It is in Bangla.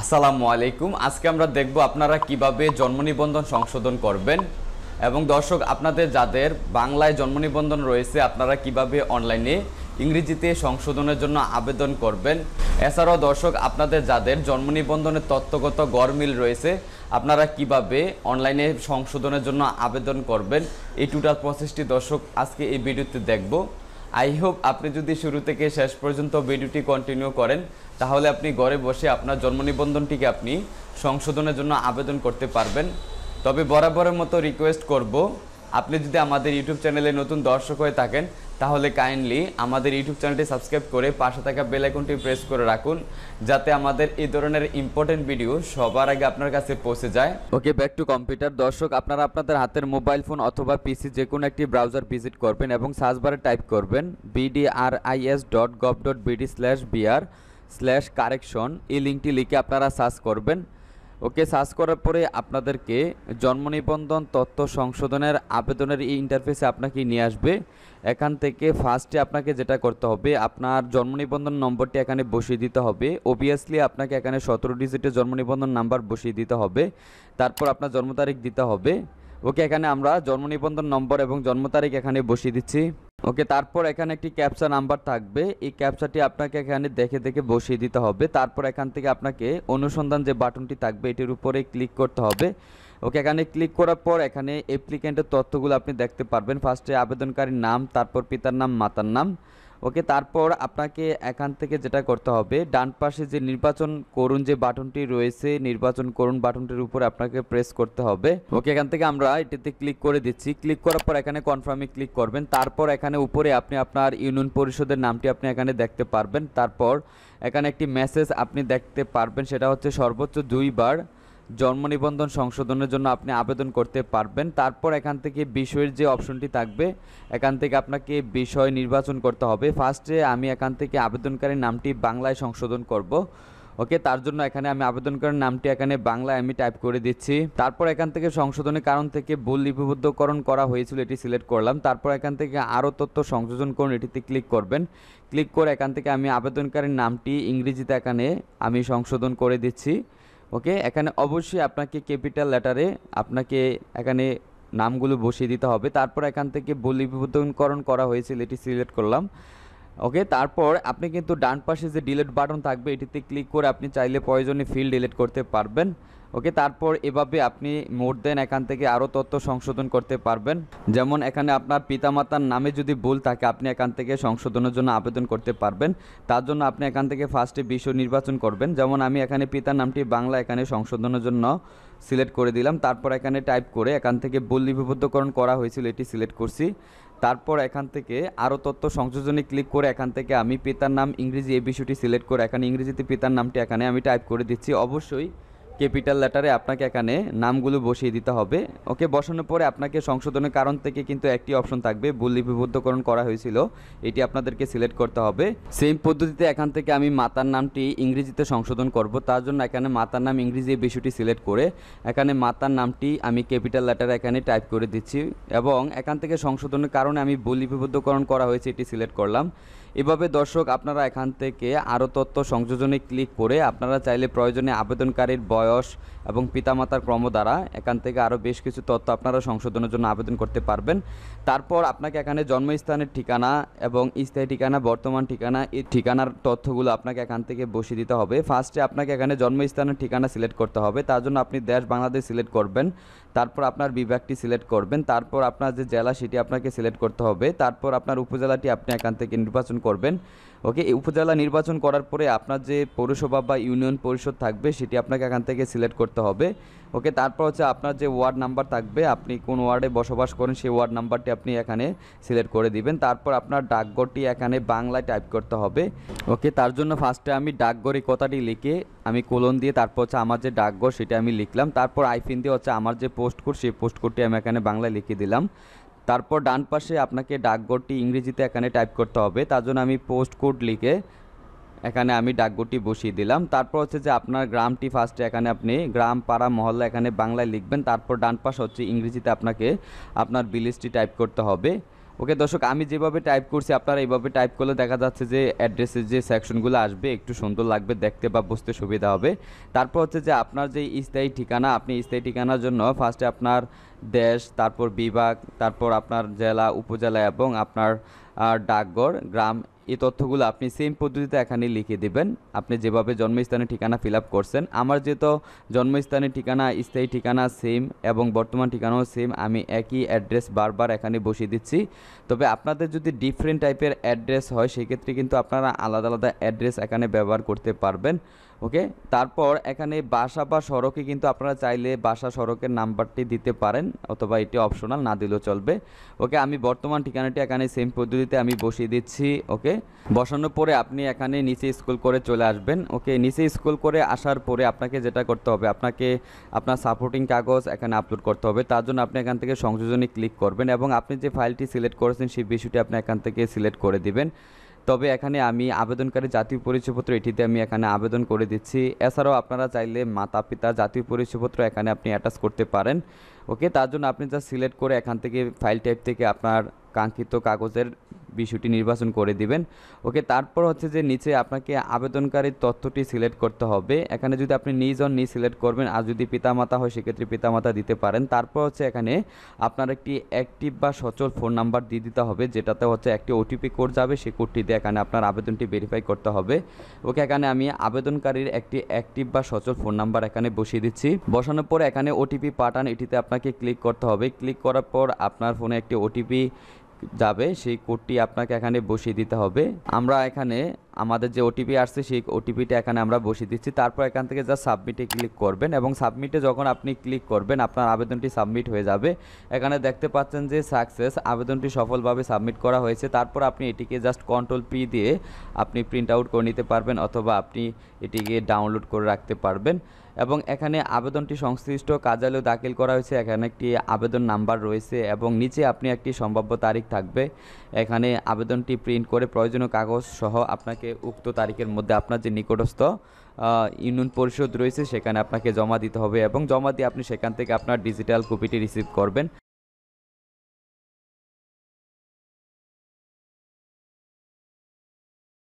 আসসালামু আলাইকুম। আজকে আমরা দেখব আপনারা কিভাবে জন্ম নিবন্ধন সংশোধন করবেন এবং দর্শক আপনাদের যাদের বাংলায় জন্ম নিবন্ধন রয়েছে আপনারা কিভাবে অনলাইনে ইংরেজিতে সংশোধনের জন্য আবেদন করবেন। এছাড়াও দর্শক আপনাদের যাদের জন্ম নিবন্ধনের তথ্যগত গড়মিল রয়েছে আপনারা কিভাবে অনলাইনে সংশোধনের জন্য আবেদন করবেন, এই টোটাল প্রসেসটি দর্শক আজকে এই ভিডিওতে দেখব। আই হোপ আপনি যদি শুরু থেকে শেষ পর্যন্ত ভিডিওটি কন্টিনিউ করেন তাহলে আপনি ঘরে বসে আপনার জন্ম নিবন্ধনটিকে আপনি সংশোধনের জন্য আবেদন করতে পারবেন। তবে বরাবরের মতো রিকোয়েস্ট করব, আপনি যদি আমাদের ইউটিউব চ্যানেলে নতুন দর্শক হয়ে থাকেন তাহলে কাইন্ডলি আমাদের ইউটিউব চ্যানেলটি সাবস্ক্রাইব করে পাশে থাকা বেল আইকনটি প্রেস করে রাখুন, যাতে আমাদের এই ধরনের ইম্পর্টেন্ট ভিডিও সবার আগে আপনার কাছে পৌঁছে যায়। ওকে, ব্যাক টু কম্পিউটার। দর্শক আপনারা আপনাদের হাতের মোবাইল ফোন অথবা পিসি যে কোনো একটি ব্রাউজার ভিজিট করবেন এবং সার্চ বারে টাইপ করবেন bdris.gov.bd/br/correction। এই লিঙ্কটি লিখে আপনারা সার্চ করবেন। ওকে, সার্চ করার পরে আপনাদেরকে জন্ম নিবন্ধন তথ্য সংশোধনের আবেদনের এই ইন্টারফেসে আপনাকে নিয়ে আসবে। এখান থেকে ফার্স্টে আপনাকে যেটা করতে হবে, আপনার জন্ম নিবন্ধন নম্বরটি এখানে বসিয়ে দিতে হবে। অবভিয়াসলি আপনাকে এখানে 17 ডিজিটের জন্ম নিবন্ধন নাম্বার বসিয়ে দিতে হবে। তারপর আপনার জন্ম তারিখ দিতে হবে। ওকে, এখানে আমরা জন্ম নিবন্ধন নম্বর এবং জন্ম তারিখ এখানে বসিয়ে দিচ্ছি। ওকে, তারপর এখানে একটি ক্যাপচা নাম্বার থাকবে, এই ক্যাপচাটি আপনাকে এখানে দেখে দেখে বসিয়ে দিতে হবে। তারপর এখান থেকে আপনাকে অনুসন্ধান যে বাটনটি থাকবে এটির উপরে ক্লিক করতে হবে। ওকে, এখানে ক্লিক করার পর এখানে অ্যাপ্লিকেন্টের তথ্যগুলো আপনি দেখতে পারবেন। ফার্স্টে আবেদনকারীর নাম, তারপর পিতার নাম, মাতার নাম। ওকে, তারপর আপনাকে এখান থেকে যেটা করতে হবে, ডান পাশে যে নির্বাচন করুন যে বাটনটি রয়েছে, নির্বাচন করুন বাটনটির উপরে আপনাকে প্রেস করতে হবে। ওকে, এখান থেকে আমরা এটিতে ক্লিক করে দিচ্ছি। ক্লিক করার পর এখানে কনফার্মে ক্লিক করবেন। তারপর এখানে উপরে আপনি আপনার ইউনিয়ন পরিষদের নামটি আপনি এখানে দেখতে পারবেন। তারপর এখানে একটি মেসেজ আপনি দেখতে পারবেন, সেটা হচ্ছে সর্বোচ্চ 2 বার জন্ম নিবন্ধন সংশোধনের জন্য আপনি আবেদন করতে পারবেন। তারপর এখান থেকে বিষয়ের যে অপশনটি থাকবে এখান থেকে আপনাকে বিষয় নির্বাচন করতে হবে। ফার্স্টে আমি এখান থেকে আবেদনকারীর নামটি বাংলায় সংশোধন করব। ওকে, তার জন্য এখানে আমি আবেদনকারীর নামটি এখানে বাংলায় আমি টাইপ করে দিচ্ছি। তারপর এখান থেকে সংশোধনের কারণ থেকে ভুল লিপিবদ্ধকরণ করা হয়েছিল এটি সিলেক্ট করলাম। তারপর এখান থেকে আরও তথ্য সংযোজন করুন এটিতে ক্লিক করবেন। ক্লিক করে এখান থেকে আমি আবেদনকারীর নামটি ইংরেজিতে এখানে আমি সংশোধন করে দিচ্ছি। ওকে, এখানে অবশ্যই আপনাকে ক্যাপিটাল লেটারে আপনাকে এখানে নামগুলো বসিয়ে দিতে হবে। তারপর এখান থেকে ভুল লিপিবদ্ধকরণ করা হয়েছিল এটি সিলেক্ট করলাম। ওকে, তারপর আপনি কিন্তু ডান পাশে যে ডিলিট বাটন থাকবে এটিতে ক্লিক করে আপনি চাইলে প্রয়োজনীয় ফিল্ড ডিলিট করতে পারবেন। ওকে, তারপর এভাবে আপনি মোর দেন এখান থেকে আরও তথ্য সংশোধন করতে পারবেন। যেমন এখানে আপনার পিতামাতার নামে যদি ভুল থাকে আপনি এখান থেকে সংশোধনের জন্য আবেদন করতে পারবেন। তার জন্য আপনি এখান থেকে ফার্স্টে বিষয় নির্বাচন করবেন। যেমন আমি এখানে পিতার নামটি বাংলা এখানে সংশোধনের জন্য সিলেক্ট করে দিলাম। তারপর এখানে টাইপ করে এখান থেকে ভুল লিপিবদ্ধকরণ করা হয়েছিল এটি সিলেক্ট করছি। তারপর এখান থেকে আরও তথ্য সংযোজনে ক্লিক করে এখান থেকে আমি পিতার নাম ইংরেজি এই বিষয়টি সিলেক্ট করে এখানে ইংরেজিতে পিতার নামটি এখানে আমি টাইপ করে দিচ্ছি। অবশ্যই ক্যাপিটাল লেটারে আপনাকে এখানে নামগুলো বসিয়ে দিতে হবে। ওকে, বসানোর পরে আপনাকে সংশোধনের কারণ থেকে কিন্তু একটি অপশন থাকবে, ভুল লিপিবদ্ধকরণ করা হয়েছিল, এটি আপনাদেরকে সিলেক্ট করতে হবে। সেম পদ্ধতিতে এখান থেকে আমি মাতার নামটি ইংরেজিতে সংশোধন করব। তার জন্য এখানে মাতার নাম ইংরেজি এই বিষয়টি সিলেক্ট করে এখানে মাতার নামটি আমি ক্যাপিটাল লেটারে এখানে টাইপ করে দিচ্ছি এবং এখান থেকে সংশোধনের কারণে আমি ভুল লিপিবদ্ধকরণ করা হয়েছে এটি সিলেক্ট করলাম। এভাবে দর্শক আপনারা এখান থেকে আরও তথ্য সংযোজনে ক্লিক করে আপনারা চাইলে প্রয়োজনে আবেদনকারীর বয়স এবং পিতামাতার ক্রম দ্বারা এখান থেকে আরও বেশ কিছু তথ্য আপনারা সংশোধনের জন্য আবেদন করতে পারবেন। তারপর আপনাকে এখানে জন্মস্থানের ঠিকানা এবং স্থায়ী ঠিকানা, বর্তমান ঠিকানা, এই ঠিকানার তথ্যগুলো আপনাকে এখান থেকে বসিয়ে দিতে হবে। ফার্স্টে আপনাকে এখানে জন্মস্থানের ঠিকানা সিলেক্ট করতে হবে। তার জন্য আপনি দেশ বাংলাদেশ সিলেক্ট করবেন। তারপর আপনার বিভাগটি সিলেক্ট করবেন। তারপর আপনার যে জেলা সেটি আপনাকে সিলেক্ট করতে হবে। তারপর আপনার উপজেলাটি আপনি এখান থেকে নির্বাচন করবেন। ওকে, এই উপজেলা নির্বাচন করার পরে আপনার যে পৌরসভা বা ইউনিয়ন পরিষদ থাকবে সেটি আপনাকে এখান থেকে সিলেক্ট করতে হবে। ওকে, তারপর হচ্ছে আপনার যে ওয়ার্ড নাম্বার থাকবে, আপনি কোন ওয়ার্ডে বসবাস করেন সেই ওয়ার্ড নাম্বারটি আপনি এখানে সিলেক্ট করে দিবেন। তারপর আপনার ডাকঘরটি এখানে বাংলায় টাইপ করতে হবে। ওকে, তার জন্য ফার্স্টে আমি ডাকঘর এই কথাটি লিখে আমি কোলন দিয়ে তারপর হচ্ছে আমার যে ডাকঘর সেটা আমি লিখলাম। তারপর আইফিন দিয়ে হচ্ছে আমার যে পোস্ট কোড সেই পোস্ট কোডটি আমি এখানে বাংলায় লিখে দিলাম। তারপর ডান পাশে আপনাকে ডাকঘরটি ইংরেজিতে এখানে টাইপ করতে হবে। তার জন্য আমি পোস্ট কোড লিখে এখানে আমি ডাকঘরটি বসিয়ে দিলাম। তারপর হচ্ছে যে আপনার গ্রামটি ফার্স্টে এখানে আপনি গ্রাম, পাড়া, মহল্লা এখানে বাংলায় লিখবেন। তারপর ডান পাশে হচ্ছে ইংরেজিতে আপনাকে আপনার ভিলেজটি টাইপ করতে হবে। ওকে দর্শক, আমি যেভাবে টাইপ করছি আপনারা এইভাবে টাইপ করলে দেখা যাচ্ছে যে অ্যাড্রেসের যে সেকশনগুলো আসবে একটু সুন্দর লাগবে দেখতে বা বুঝতে সুবিধা হবে। তারপর হচ্ছে যে আপনার যে স্থায়ী ঠিকানা, আপনি স্থায়ী ঠিকানার জন্য ফার্স্টে আপনার দেশ, তারপর বিভাগ, তারপর আপনার জেলা, উপজেলা এবং আপনার ডাকঘর, গ্রাম, এই তথ্যগুলো আপনি সেম পদ্ধতিতে এখানে লিখে দিবেন। আপনি যেভাবে জন্মস্থানের ঠিকানা ফিল আপ করছেন, আমার যেহেতু জন্মস্থানের ঠিকানা, স্থায়ী ঠিকানা সেম এবং বর্তমান ঠিকানাও সেম, আমি একই অ্যাড্রেস বারবার এখানে বসিয়ে দিচ্ছি। তবে আপনাদের যদি ডিফারেন্ট টাইপের অ্যাড্রেস হয় সেক্ষেত্রে কিন্তু আপনারা আলাদা আলাদা অ্যাড্রেস এখানে ব্যবহার করতে পারবেন। ওকে, তারপর এখানে বাসা বা সড়কে কিন্তু আপনারা চাইলে বাসা সড়কের নাম্বারটি দিতে পারেন, অথবা এটি অপশনাল, না দিলেও চলবে। ওকে, আমি বর্তমান ঠিকানাটি এখানে সেম পদ্ধতিতে আমি বসিয়ে দিচ্ছি। ওকে, বসানোর পরে আপনি এখানে নিচে স্ক্রল করে চলে আসবেন। ওকে, নিচে স্ক্রল করে আসার পরে আপনাকে যেটা করতে হবে, আপনাকে আপনার সাপোর্টিং কাগজ এখানে আপলোড করতে হবে। তার জন্য আপনি এখান থেকে সংযোজনে ক্লিক করবেন এবং আপনি যে ফাইলটি সিলেক্ট করেছেন সেই বিষয়টি আপনি এখান থেকে সিলেক্ট করে দিবেন। তবে এখানে আমি আবেদনকারী জাতীয় পরিচয়পত্র, এটিতে আমি এখানে আবেদন করে দিচ্ছি। এছাড়াও আপনারা চাইলে মাতা পিতা জাতীয় পরিচয়পত্র এখানে আপনি অ্যাটাচ করতে পারেন। ওকে, তার জন্য আপনি যা সিলেক্ট করে এখান থেকে ফাইল টাইপ থেকে আপনার কাঙ্ক্ষিত কাগজের বিষয়টি নির্বাচন করে দিবেন। ওকে, তারপর হচ্ছে যে নিচে আপনাকে আবেদনকারীর তথ্যটি সিলেক্ট করতে হবে। এখানে যদি আপনি নিজ সিলেক্ট করবেন, আর যদি পিতামাতা হয় সেক্ষেত্রে পিতামাতা দিতে পারেন। তারপর হচ্ছে এখানে আপনার একটি অ্যাক্টিভ বা সচল ফোন নাম্বার দিয়ে দিতে হবে, যেটাতে হচ্ছে একটি ওটিপি কোড যাবে, সেই কোডটি দিয়ে এখানে আপনার আবেদনটি ভেরিফাই করতে হবে। ওকে, এখানে আমি আবেদনকারীর একটি অ্যাক্টিভ বা সচল ফোন নাম্বার এখানে বসিয়ে দিচ্ছি। বসানোর পরে এখানে ওটিপি পাঠান, এটিতে আপনাকে ক্লিক করতে হবে। ক্লিক করার পর আপনার ফোনে একটি ওটিপি যাবে, সেই কোডটি আপনাকে এখানে বসিয়ে দিতে হবে। আমরা এখানে আমাদের যে ওটিপি আসছে সেই ওটিপিটা এখানে আমরা বসিয়ে দিচ্ছি। তারপর এখান থেকে যা সাবমিটে ক্লিক করবেন এবং সাবমিটে যখন আপনি ক্লিক করবেন আপনার আবেদনটি সাবমিট হয়ে যাবে। এখানে দেখতে পাচ্ছেন যে সাকসেস, আবেদনটি সফলভাবে সাবমিট করা হয়েছে। তারপর আপনি এটিকে জাস্ট কন্ট্রোল পি দিয়ে আপনি প্রিন্ট আউট করে নিতে পারবেন, অথবা আপনি এটিকে ডাউনলোড করে রাখতে পারবেন। এবং এখানে আবেদনটি সংশ্লিষ্ট কার্যালয়ে দাখিল করা হয়েছে, এখানে একটি আবেদন নাম্বার রয়েছে এবং নিচে আপনি একটি সম্ভাব্য তারিখ থাকবে। এখানে আবেদনটি প্রিন্ট করে প্রয়োজনীয় কাগজ সহ আপনাকে উক্ত তারিখের মধ্যে আপনার যে নিকটস্থ ইউনিয়ন পরিষদ রয়েছে সেখানে আপনাকে জমা দিতে হবে এবং জমা দিয়ে আপনি সেখান থেকে আপনার ডিজিটাল কপিটি রিসিভ করবেন।